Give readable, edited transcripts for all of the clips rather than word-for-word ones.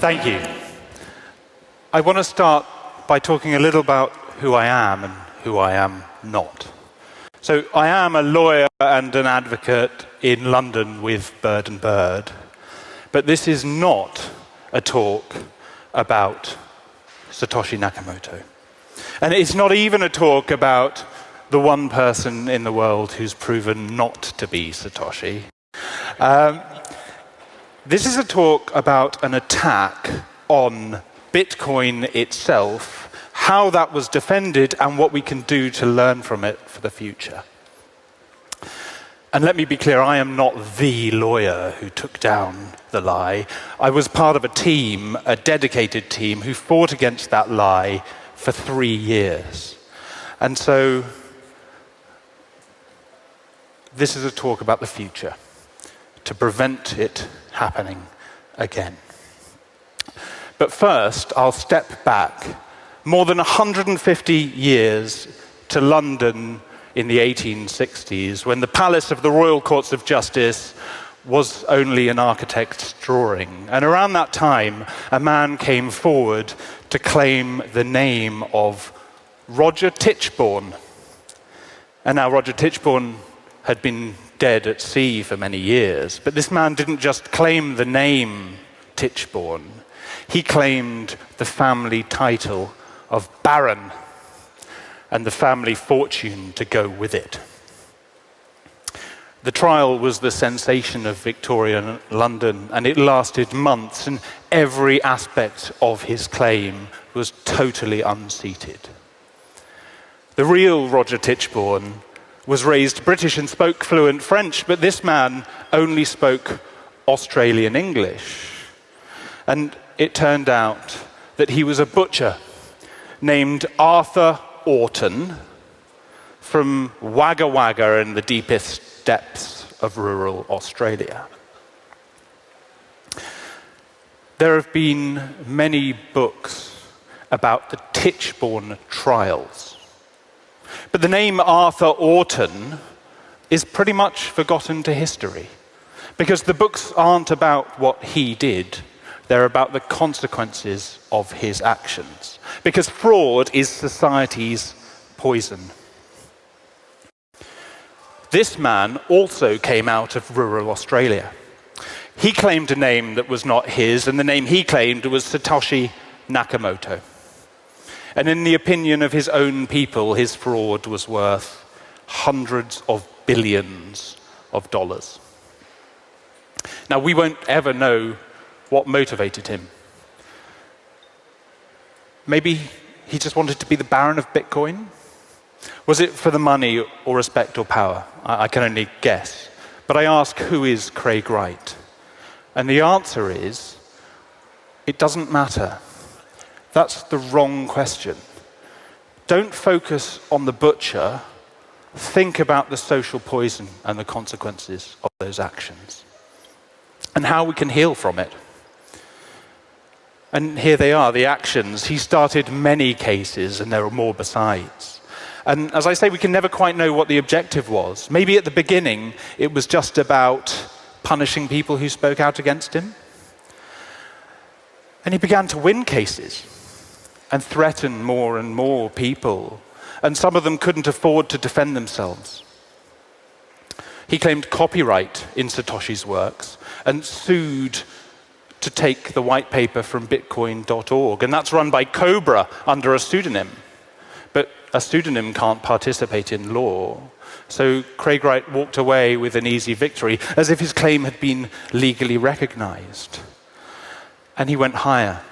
Thank you. I want to start by talking a little about who I am and who I am not. So I am a lawyer and an advocate in London with Bird and Bird, but this is not a talk about Satoshi Nakamoto. And it's not even a talk about the one person in the world who's proven not to be Satoshi. This is a talk about an attack on Bitcoin itself, how that was defended, and what we can do to learn from it for the future. And let me be clear, I am not the lawyer who took down the lie. I was part of a team, a dedicated team, who fought against that lie for 3 years. And so this is a talk about the future, to prevent it happening again. But first, I'll step back more than 150 years to London in the 1860s, when the Palace of the Royal Courts of Justice was only an architect's drawing. And around that time, a man came forward to claim the name of Roger Tichborne. And now Roger Tichborne had been dead at sea for many years, but this man didn't just claim the name Tichborne, he claimed the family title of Baron and the family fortune to go with it. The trial was the sensation of Victorian London, and it lasted months, and every aspect of his claim was totally unseated. The real Roger Tichborne was raised British and spoke fluent French, but this man only spoke Australian English. And it turned out that he was a butcher named Arthur Orton from Wagga Wagga in the deepest depths of rural Australia. There have been many books about the Tichborne trials. But the name Arthur Orton is pretty much forgotten to history, because the books aren't about what he did, they're about the consequences of his actions. Because fraud is society's poison. This man also came out of rural Australia. He claimed a name that was not his, and the name he claimed was Satoshi Nakamoto. And in the opinion of his own people, his fraud was worth hundreds of billions of dollars. Now, we won't ever know what motivated him. Maybe he just wanted to be the Baron of Bitcoin? Was it for the money or respect or power? I can only guess. But I ask, who is Craig Wright? And the answer is, it doesn't matter. That's the wrong question. Don't focus on the butcher. Think about the social poison and the consequences of those actions, and how we can heal from it. And here they are, the actions. He started many cases, and there are more besides. And as I say, we can never quite know what the objective was. Maybe at the beginning, it was just about punishing people who spoke out against him. And he began to win cases and threaten more and more people. And some of them couldn't afford to defend themselves. He claimed copyright in Satoshi's works and sued to take the white paper from Bitcoin.org. And that's run by Cobra under a pseudonym. But a pseudonym can't participate in law. So Craig Wright walked away with an easy victory, as if his claim had been legally recognized. And he went higher.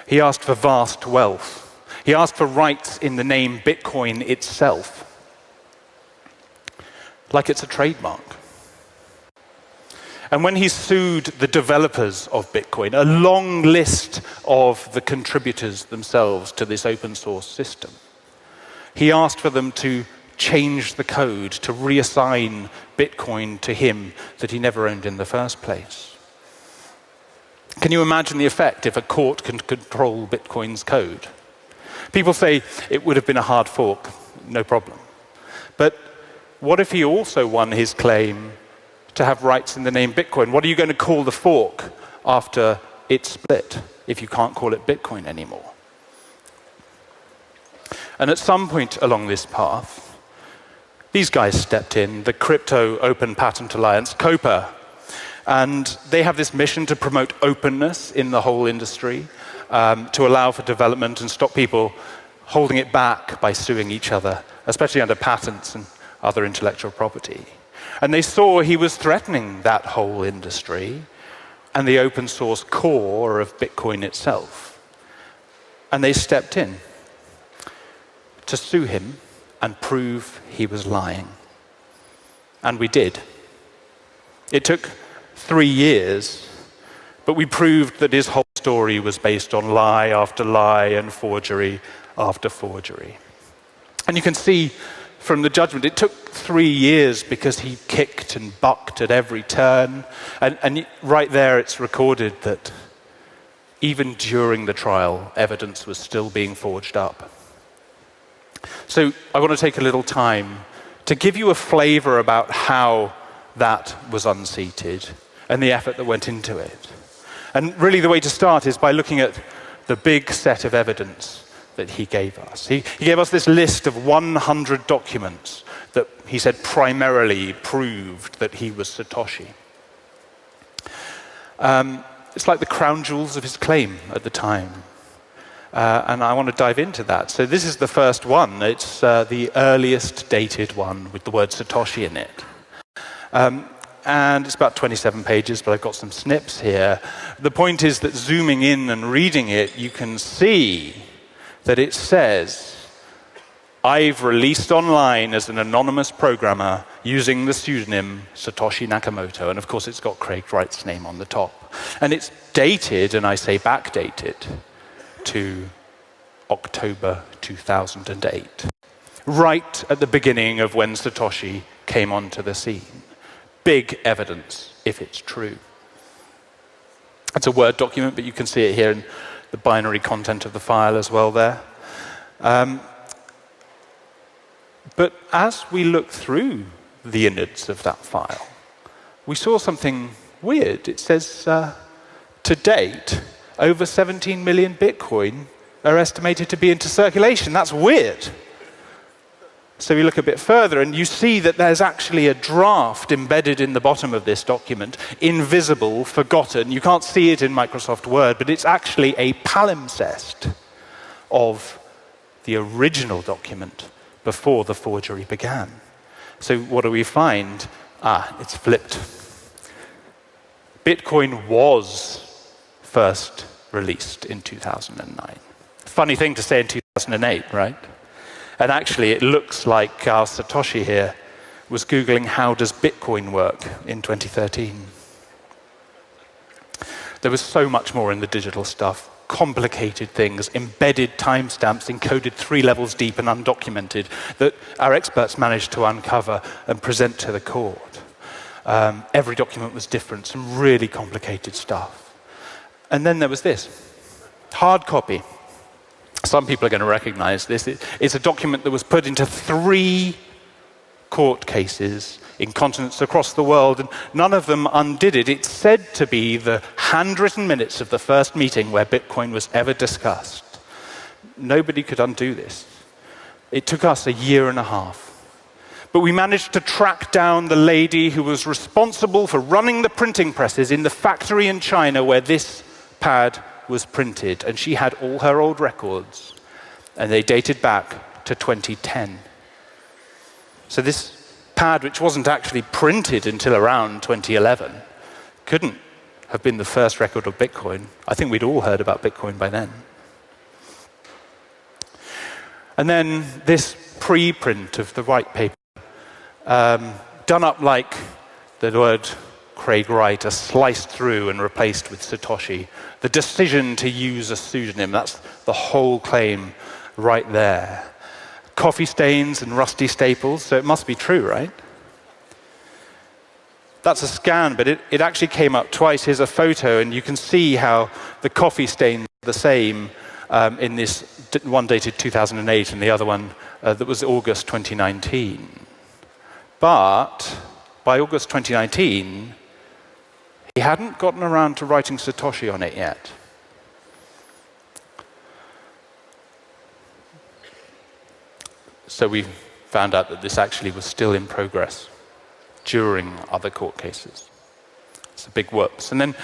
He asked for vast wealth. He asked for rights in the name Bitcoin itself, like it's a trademark. And when he sued the developers of Bitcoin, a long list of the contributors themselves to this open source system, he asked for them to change the code, to reassign Bitcoin to him that he never owned in the first place. Can you imagine the effect if a court can control Bitcoin's code? People say it would have been a hard fork, no problem. But what if he also won his claim to have rights in the name Bitcoin? What are you going to call the fork after it split if you can't call it Bitcoin anymore. And at some point along this path, these guys stepped in, the Crypto Open Patent Alliance, Copa, and they have this mission to promote openness in the whole industry, to allow for development and stop people holding it back by suing each other, especially under patents and other intellectual property. And they saw he was threatening that whole industry and the open source core of Bitcoin itself. And they stepped in to sue him and prove he was lying. And we did. It took 3 years, but we proved that his whole story was based on lie after lie and forgery after forgery. And you can see from the judgment, it took 3 years because he kicked and bucked at every turn. And right there, it's recorded that even during the trial, evidence was still being forged up. So I want to take a little time to give you a flavor about how that was unseated and the effort that went into it. And really the way to start is by looking at the big set of evidence that he gave us. He gave us this list of 100 documents that he said primarily proved that he was Satoshi. It's like the crown jewels of his claim at the time. And I want to dive into that. So this is the first one. It's the earliest dated one with the word Satoshi in it. And it's about 27 pages, but I've got some snips here. The point is that zooming in and reading it, you can see that it says, I've released online as an anonymous programmer using the pseudonym Satoshi Nakamoto. And of course, it's got Craig Wright's name on the top. And it's dated, and I say backdated, to October 2008, right at the beginning of when Satoshi came onto the scene. Big evidence, if it's true. It's a Word document, but you can see it here in the binary content of the file as well there. But as we looked through the innards of that file, we saw something weird. It says, to date, over 17 million Bitcoin are estimated to be into circulation. That's weird. So we look a bit further, and you see that there's actually a draft embedded in the bottom of this document, invisible, forgotten. You can't see it in Microsoft Word, but it's actually a palimpsest of the original document before the forgery began. So what do we find? It's flipped. Bitcoin was first released in 2009. Funny thing to say in 2008, right? And actually, it looks like our Satoshi here was Googling how does Bitcoin work in 2013. There was so much more in the digital stuff, complicated things, embedded timestamps encoded 3 levels deep and undocumented that our experts managed to uncover and present to the court. Every document was different, some really complicated stuff. And then there was this, hard copy. Some people are going to recognize this. It's a document that was put into 3 court cases in continents across the world, and none of them undid it. It's said to be the handwritten minutes of the first meeting where Bitcoin was ever discussed. Nobody could undo this. It took us a year and a half. But we managed to track down the lady who was responsible for running the printing presses in the factory in China where this pad was printed, and she had all her old records, and they dated back to 2010. So this pad, which wasn't actually printed until around 2011, couldn't have been the first record of Bitcoin. I think we'd all heard about Bitcoin by then. And then this preprint of the white paper, done up like the word Craig Wright are sliced through and replaced with Satoshi. The decision to use a pseudonym, that's the whole claim right there. Coffee stains and rusty staples, so it must be true, right? That's a scan, but it actually came up twice. Here's a photo, and you can see how the coffee stains are the same in this one dated 2008 and the other one that was August 2019. But by August 2019, He hadn't gotten around to writing Satoshi on it yet. So we found out that this actually was still in progress during other court cases. It's a big whoops. And then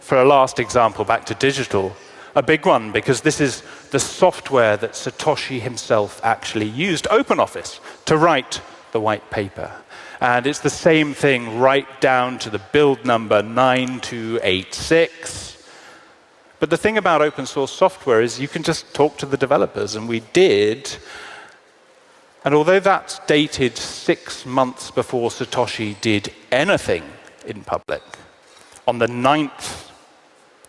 for a last example, back to digital, a big one, because this is the software that Satoshi himself actually used, OpenOffice, to write the white paper. And it's the same thing right down to the build number 9286. But the thing about open source software is you can just talk to the developers, and we did. And although that's dated 6 months before Satoshi did anything in public, on the 9th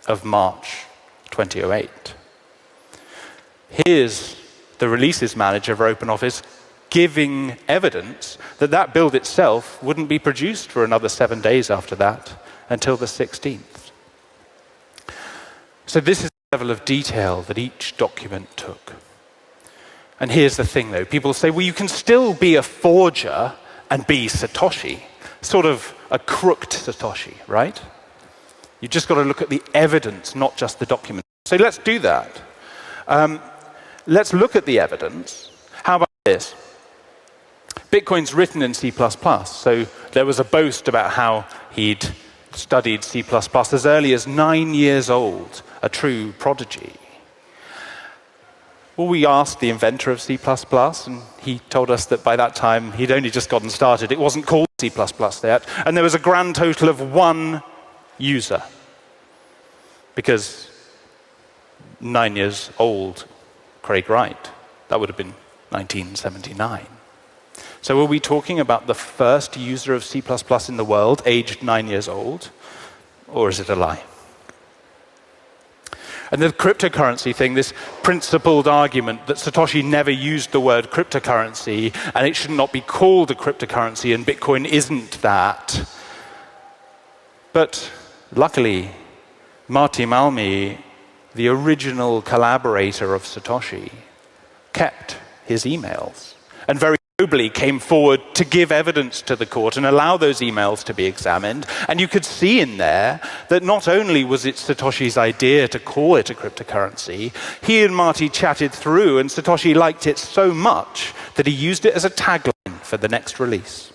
of March 2008, here's the releases manager for OpenOffice giving evidence that that build itself wouldn't be produced for another 7 days after that, until the 16th. So this is the level of detail that each document took. And here's the thing, though. People say, well, you can still be a forger and be Satoshi, sort of a crooked Satoshi, right? You've just got to look at the evidence, not just the document. So let's do that. Let's look at the evidence. How about this? Bitcoin's written in C++, so there was a boast about how he'd studied C++ as early as 9 years old, a true prodigy. Well, we asked the inventor of C++, and he told us that by that time he'd only just gotten started. It wasn't called C++ yet, and there was a grand total of 1 user. Because 9 years old, Craig Wright, that would have been 1979. So are we talking about the first user of C++ in the world, aged 9 years old? Or is it a lie? And the cryptocurrency thing, this principled argument that Satoshi never used the word cryptocurrency, and it should not be called a cryptocurrency, and Bitcoin isn't that. But luckily, Marty Malmi, the original collaborator of Satoshi, kept his emails, and very nobly came forward to give evidence to the court and allow those emails to be examined. And you could see in there that not only was it Satoshi's idea to call it a cryptocurrency, he and Marty chatted through, and Satoshi liked it so much that he used it as a tagline for the next release.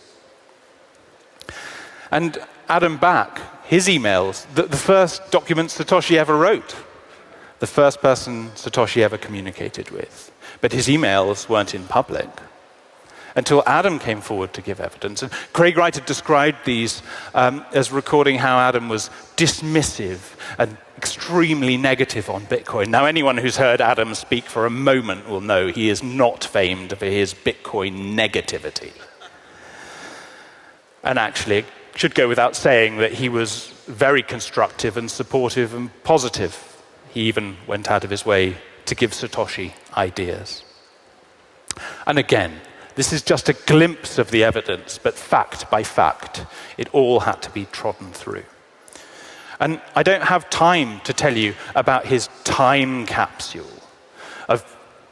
And Adam Back, his emails, the first documents Satoshi ever wrote, the first person Satoshi ever communicated with. But his emails weren't in public until Adam came forward to give evidence. And Craig Wright had described these as recording how Adam was dismissive and extremely negative on Bitcoin. Now, anyone who's heard Adam speak for a moment will know he is not famed for his Bitcoin negativity. And actually, it should go without saying that he was very constructive and supportive and positive. He even went out of his way to give Satoshi ideas. And again, this is just a glimpse of the evidence, but fact by fact, it all had to be trodden through. And I don't have time to tell you about his time capsule of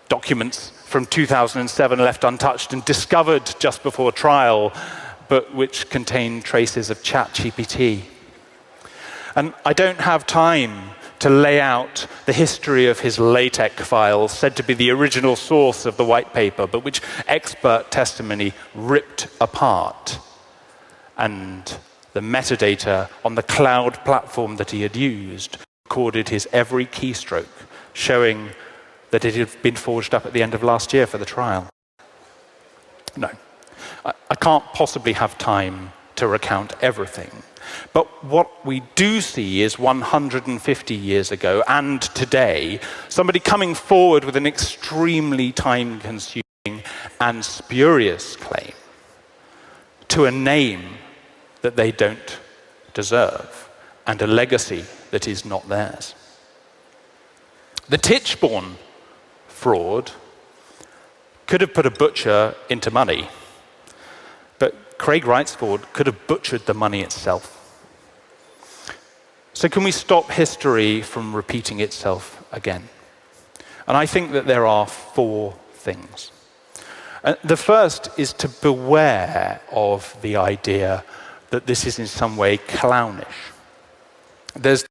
documents from 2007 left untouched and discovered just before trial, but which contain traces of ChatGPT. And I don't have time to lay out the history of his LaTeX files, said to be the original source of the white paper, but which expert testimony ripped apart, and the metadata on the cloud platform that he had used recorded his every keystroke, showing that it had been forged up at the end of last year for the trial. No, I can't possibly have time to recount everything. But what we do see is 150 years ago and today, somebody coming forward with an extremely time-consuming and spurious claim to a name that they don't deserve and a legacy that is not theirs. The Tichborne fraud could have put a butcher into money, but Craig Wright's fraud could have butchered the money itself. So can we stop history from repeating itself again? And I think that there are 4 things. The first is to beware of the idea that this is in some way clownish. There's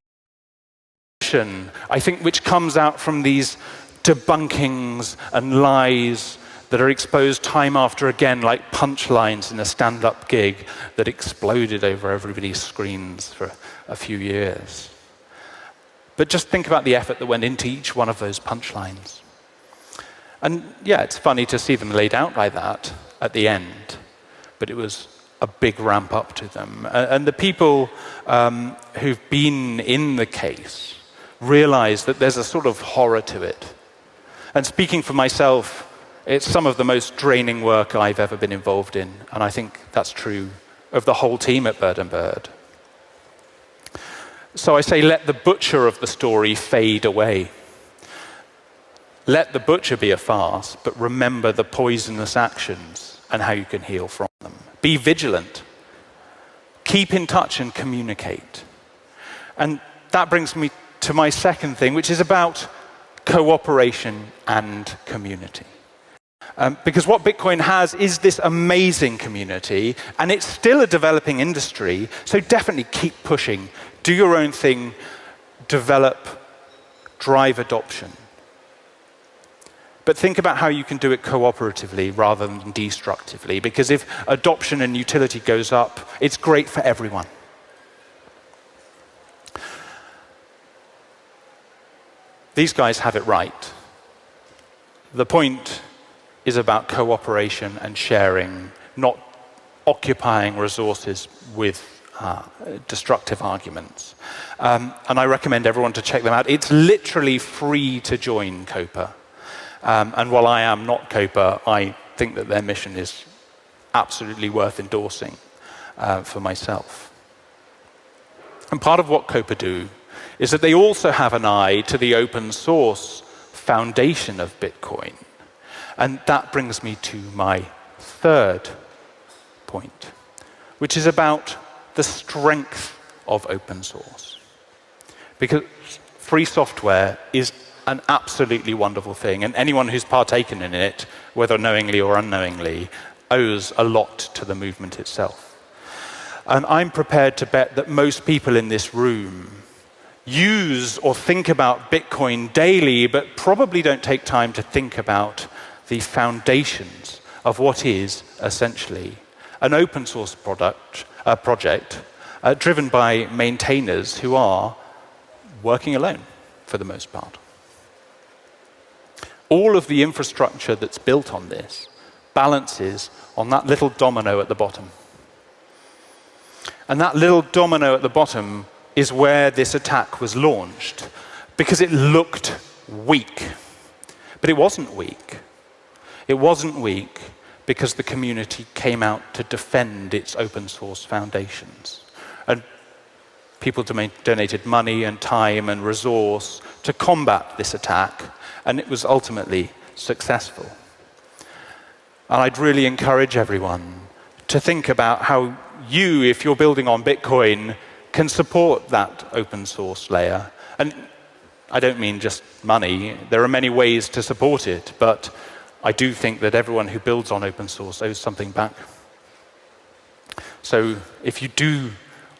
I think, which comes out from these debunkings and lies that are exposed time after again, like punchlines in a stand-up gig that exploded over everybody's screens for a few years. But just think about the effort that went into each one of those punchlines. And yeah, it's funny to see them laid out like that at the end, but it was a big ramp up to them. And the people who've been in the case realize that there's a sort of horror to it. And speaking for myself, it's some of the most draining work I've ever been involved in, and I think that's true of the whole team at Bird and Bird. So I say, let the butcher of the story fade away. Let the butcher be a farce, but remember the poisonous actions and how you can heal from them. Be vigilant. Keep in touch and communicate. And that brings me to my second thing, which is about cooperation and community. Because what Bitcoin has is this amazing community, and it's still a developing industry, so definitely keep pushing. Do your own thing, develop, drive adoption. But think about how you can do it cooperatively rather than destructively, because if adoption and utility goes up, it's great for everyone. These guys have it right. The point is about cooperation and sharing, not occupying resources with destructive arguments. And I recommend everyone to check them out. It's literally free to join Copa. And while I am not Copa, I think that their mission is absolutely worth endorsing for myself. And part of what Copa do is that they also have an eye to the open source foundation of Bitcoin. And that brings me to my third point, which is about the strength of open source. Because free software is an absolutely wonderful thing, and anyone who's partaken in it, whether knowingly or unknowingly, owes a lot to the movement itself. And I'm prepared to bet that most people in this room use or think about Bitcoin daily, but probably don't take time to think about the foundations of what is essentially an open source project driven by maintainers who are working alone for the most part. All of the infrastructure that's built on this balances on that little domino at the bottom. And that little domino at the bottom is where this attack was launched, because it looked weak. But it wasn't weak. It wasn't weak because the community came out to defend its open source foundations. And people donated money and time and resource to combat this attack, and it was ultimately successful. And I'd really encourage everyone to think about how you, if you're building on Bitcoin, can support that open source layer. And I don't mean just money. There are many ways to support it, but I do think that everyone who builds on open source owes something back. So if you do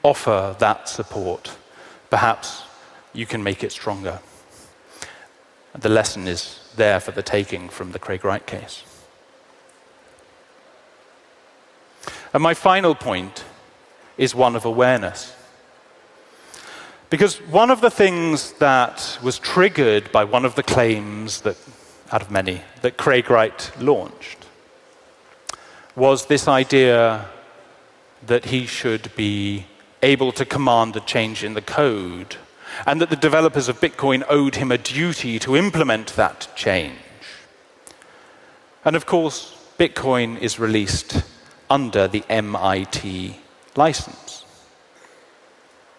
offer that support, perhaps you can make it stronger. The lesson is there for the taking from the Craig Wright case. And my final point is one of awareness. Because one of the things that was triggered by one of the claims that, out of many, that Craig Wright launched was this idea that he should be able to command a change in the code, and that the developers of Bitcoin owed him a duty to implement that change. And of course, Bitcoin is released under the MIT license.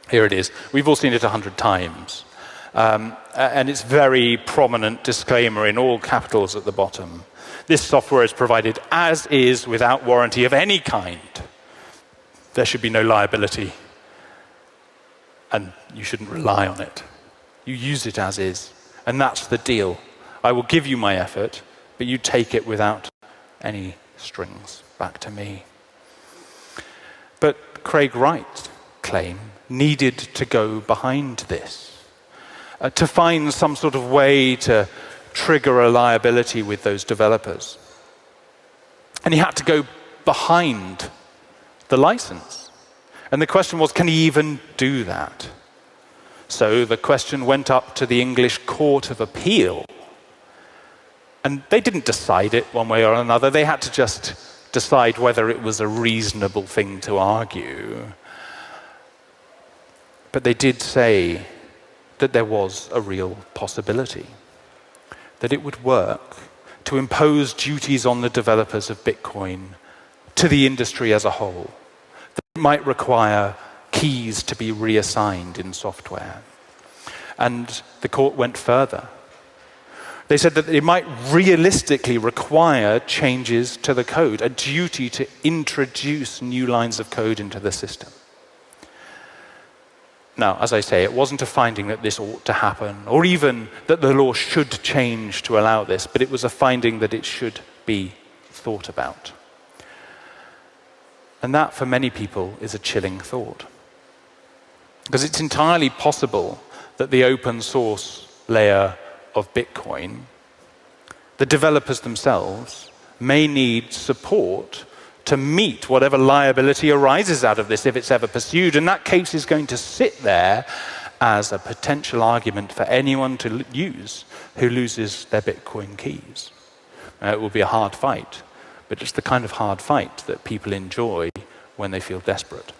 Here it is. We've all seen it 100 times. And it's very prominent disclaimer in all capitals at the bottom. This software is provided as is without warranty of any kind. There should be no liability. And you shouldn't rely on it. You use it as is. And that's the deal. I will give you my effort, but you take it without any strings back to me. But Craig Wright's claim needed to go behind this, to find some sort of way to trigger a liability with those developers. And he had to go behind the license. And the question was, can he even do that? So the question went up to the English Court of Appeal. And they didn't decide it one way or another. They had to just decide whether it was a reasonable thing to argue. But they did say that there was a real possibility, that it would work to impose duties on the developers of Bitcoin to the industry as a whole. That it might require keys to be reassigned in software. And the court went further. They said that it might realistically require changes to the code, a duty to introduce new lines of code into the system. Now, as I say, it wasn't a finding that this ought to happen, or even that the law should change to allow this, but it was a finding that it should be thought about. And that, for many people, is a chilling thought. Because it's entirely possible that the open source layer of Bitcoin, the developers themselves, may need support to meet whatever liability arises out of this if it's ever pursued. And that case is going to sit there as a potential argument for anyone to use who loses their Bitcoin keys. It will be a hard fight, but it's the kind of hard fight that people enjoy when they feel desperate.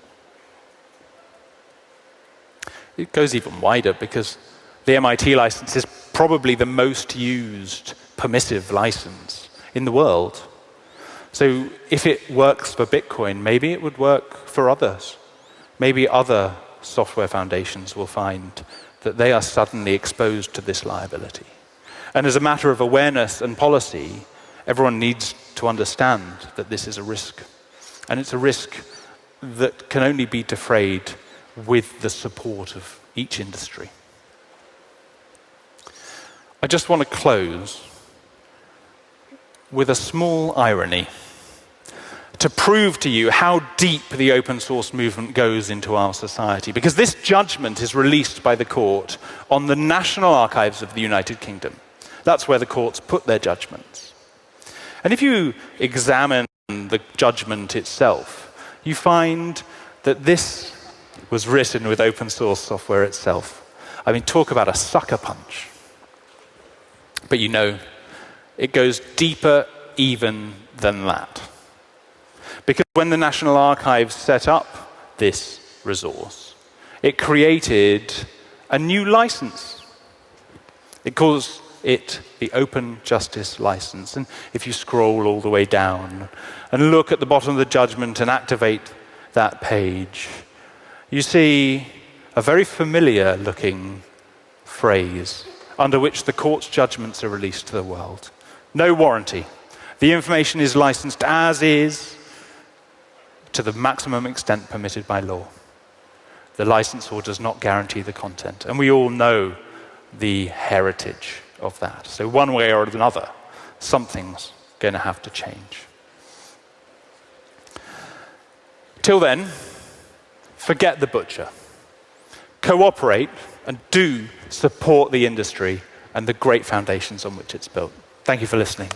It goes even wider because the MIT license is probably the most used permissive license in the world. So if it works for Bitcoin, maybe it would work for others. Maybe other software foundations will find that they are suddenly exposed to this liability. And as a matter of awareness and policy, everyone needs to understand that this is a risk. And it's a risk that can only be defrayed with the support of each industry. I just want to close with a small irony to prove to you how deep the open source movement goes into our society. Because this judgment is released by the court on the National Archives of the United Kingdom. That's where the courts put their judgments. And if you examine the judgment itself, you find that this was written with open source software itself. I mean, talk about a sucker punch. But you know, it goes deeper even than that. Because when the National Archives set up this resource, it created a new license. It calls it the Open Justice License. And if you scroll all the way down and look at the bottom of the judgment and activate that page, you see a very familiar looking phrase under which the court's judgments are released to the world. No warranty. The information is licensed as is to the maximum extent permitted by law. The licensor does not guarantee the content. And we all know the heritage of that. So one way or another, something's going to have to change. Till then, forget the butcher. Cooperate and do support the industry and the great foundations on which it's built. Thank you for listening.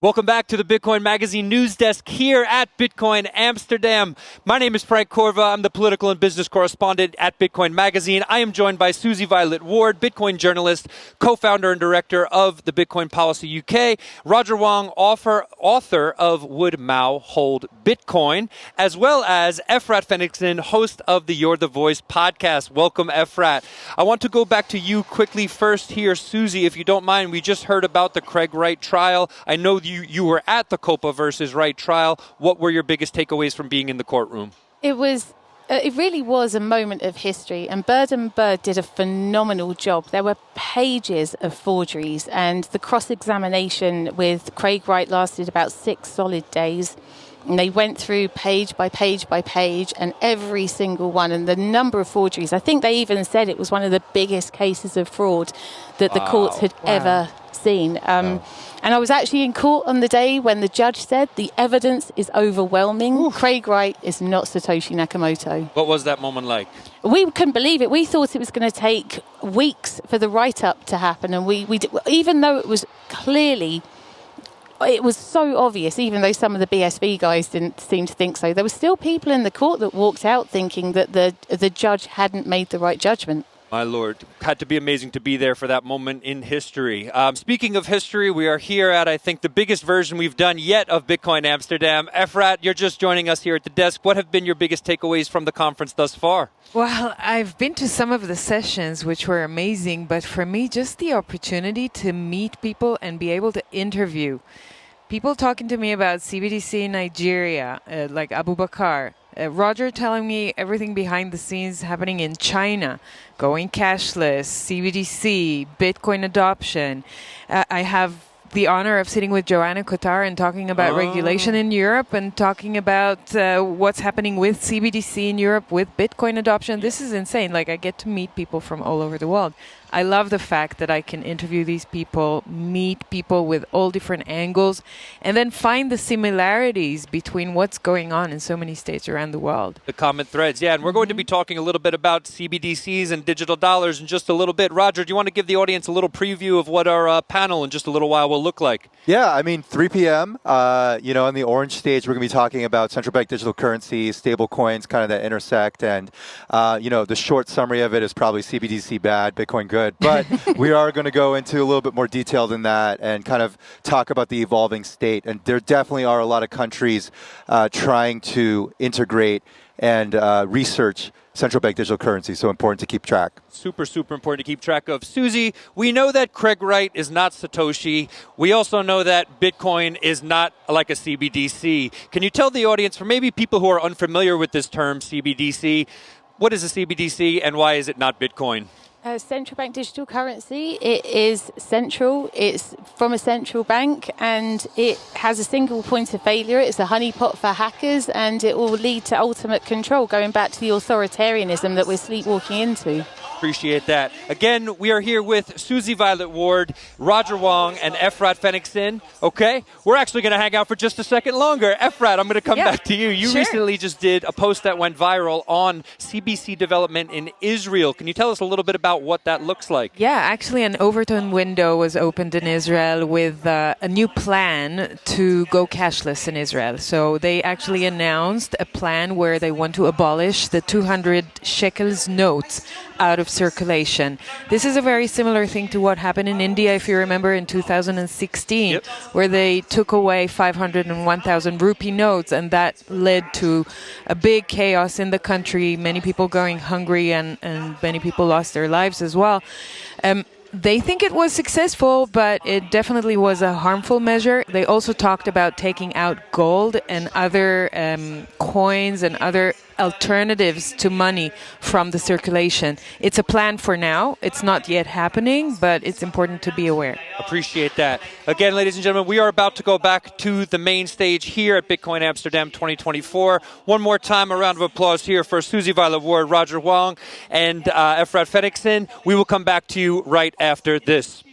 Welcome back to the Bitcoin Magazine news desk here at Bitcoin Amsterdam. My name is Frank Corva. I'm the political and business correspondent at Bitcoin Magazine. I am joined by Susie Violet Ward, Bitcoin journalist, co-founder and director of the Bitcoin Policy UK, Roger Wong, author of Would Mao Hold Bitcoin, as well as Efrat Fenixon, host of the You're the Voice podcast. Welcome, Efrat. I want to go back to you quickly first here, Susie, if you don't mind. We just heard about the Craig Wright trial. I know you were at the Copa versus Wright trial. What were your biggest takeaways from being in the courtroom? It really was a moment of history, and Bird and Bird did a phenomenal job. There were pages of forgeries, and the cross-examination with Craig Wright lasted about 6 solid days. And they went through page by page by page, and every single one, and the number of forgeries. I think they even said it was one of the biggest cases of fraud that the courts had ever seen. And I was actually in court on the day when the judge said the evidence is overwhelming. Oof. Craig Wright is not Satoshi Nakamoto. What was that moment like? We couldn't believe it. We thought it was going to take weeks for the write-up to happen, and we even though it was clearly... It was so obvious, even though some of the BSV guys didn't seem to think so. There were still people in the court that walked out thinking that the judge hadn't made the right judgment. My Lord, had to be amazing to be there for that moment in history. Speaking of history, we are here at, I think, the biggest version we've done yet of Bitcoin Amsterdam. Efrat, you're just joining us here at the desk. What have been your biggest takeaways from the conference thus far? Well, I've been to some of the sessions, which were amazing, but for me, just the opportunity to meet people and be able to interview people talking to me about CBDC in Nigeria, like Abu Bakr. Roger telling me everything behind the scenes happening in China, going cashless, CBDC, Bitcoin adoption. I have the honor of sitting with Joanna Kotar and talking about regulation in Europe and talking about what's happening with CBDC in Europe, with Bitcoin adoption. This is insane. Like, I get to meet people from all over the world. I love the fact that I can interview these people, meet people with all different angles, and then find the similarities between what's going on in so many states around the world. The common threads, yeah. And we're going to be talking a little bit about CBDCs and digital dollars in just a little bit. Roger, do you want to give the audience a little preview of what our panel in just a little while will look like? Yeah, I mean, 3 p.m., on the orange stage, we're going to be talking about central bank digital currencies, stable coins, kind of that intersect. And, the short summary of it is probably CBDC bad, Bitcoin good. But we are going to go into a little bit more detail than that and kind of talk about the evolving state. And there definitely are a lot of countries trying to integrate and research central bank digital currency, so important to keep track. Super, super important to keep track of. Susie, we know that Craig Wright is not Satoshi. We also know that Bitcoin is not like a CBDC. Can you tell the audience, for maybe people who are unfamiliar with this term CBDC, what is a CBDC and why is it not Bitcoin? Central bank digital currency, it is central, it's from a central bank, and it has a single point of failure. It's a honeypot for hackers, and it will lead to ultimate control, going back to the authoritarianism that we're sleepwalking into. Appreciate that. Again, we are here with Susie Violet Ward, Roger Wong, and Efrat Fenixson. Okay? We're actually going to hang out for just a second longer. Efrat, I'm going to come back to you. You recently just did a post that went viral on CBC development in Israel. Can you tell us a little bit about what that looks like? Yeah, actually an Overton window was opened in Israel with a new plan to go cashless in Israel. So they actually announced a plan where they want to abolish the 200 shekels notes out of circulation. This is a very similar thing to what happened in India, if you remember, in 2016, where they took away 500 and 1,000 rupee notes, and that led to a big chaos in the country, many people going hungry, and many people lost their lives as well. They think it was successful, but it definitely was a harmful measure. They also talked about taking out gold and other coins and other alternatives to money from the circulation. It's a plan for now. It's not yet happening, but it's important to be aware. Appreciate that. Again, ladies and gentlemen, we are about to go back to the main stage here at Bitcoin Amsterdam 2024. One more time, a round of applause here for Susie Violet Ward, Roger Wong, and Efrat Fenixson. We will come back to you right after this.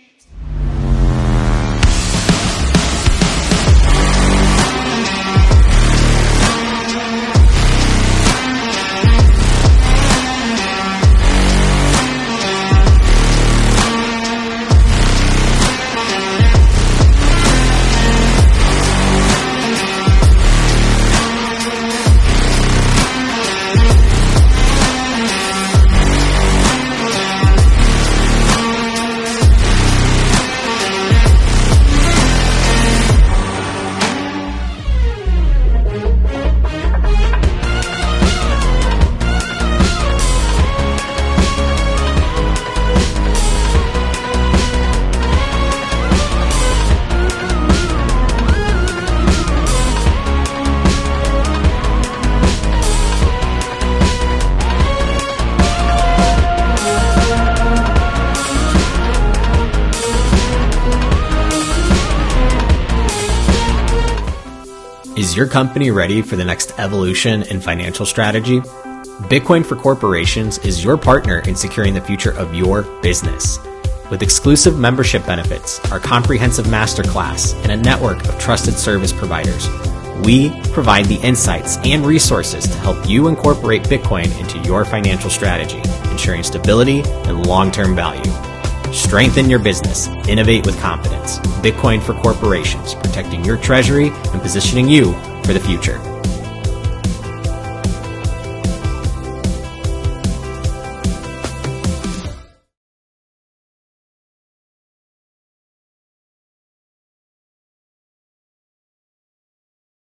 Is your company ready for the next evolution in financial strategy? Bitcoin for Corporations is your partner in securing the future of your business. With exclusive membership benefits, our comprehensive masterclass, and a network of trusted service providers, we provide the insights and resources to help you incorporate Bitcoin into your financial strategy, ensuring stability and long-term value. Strengthen your business. Innovate with confidence. Bitcoin for Corporations, protecting your treasury and positioning you for the future.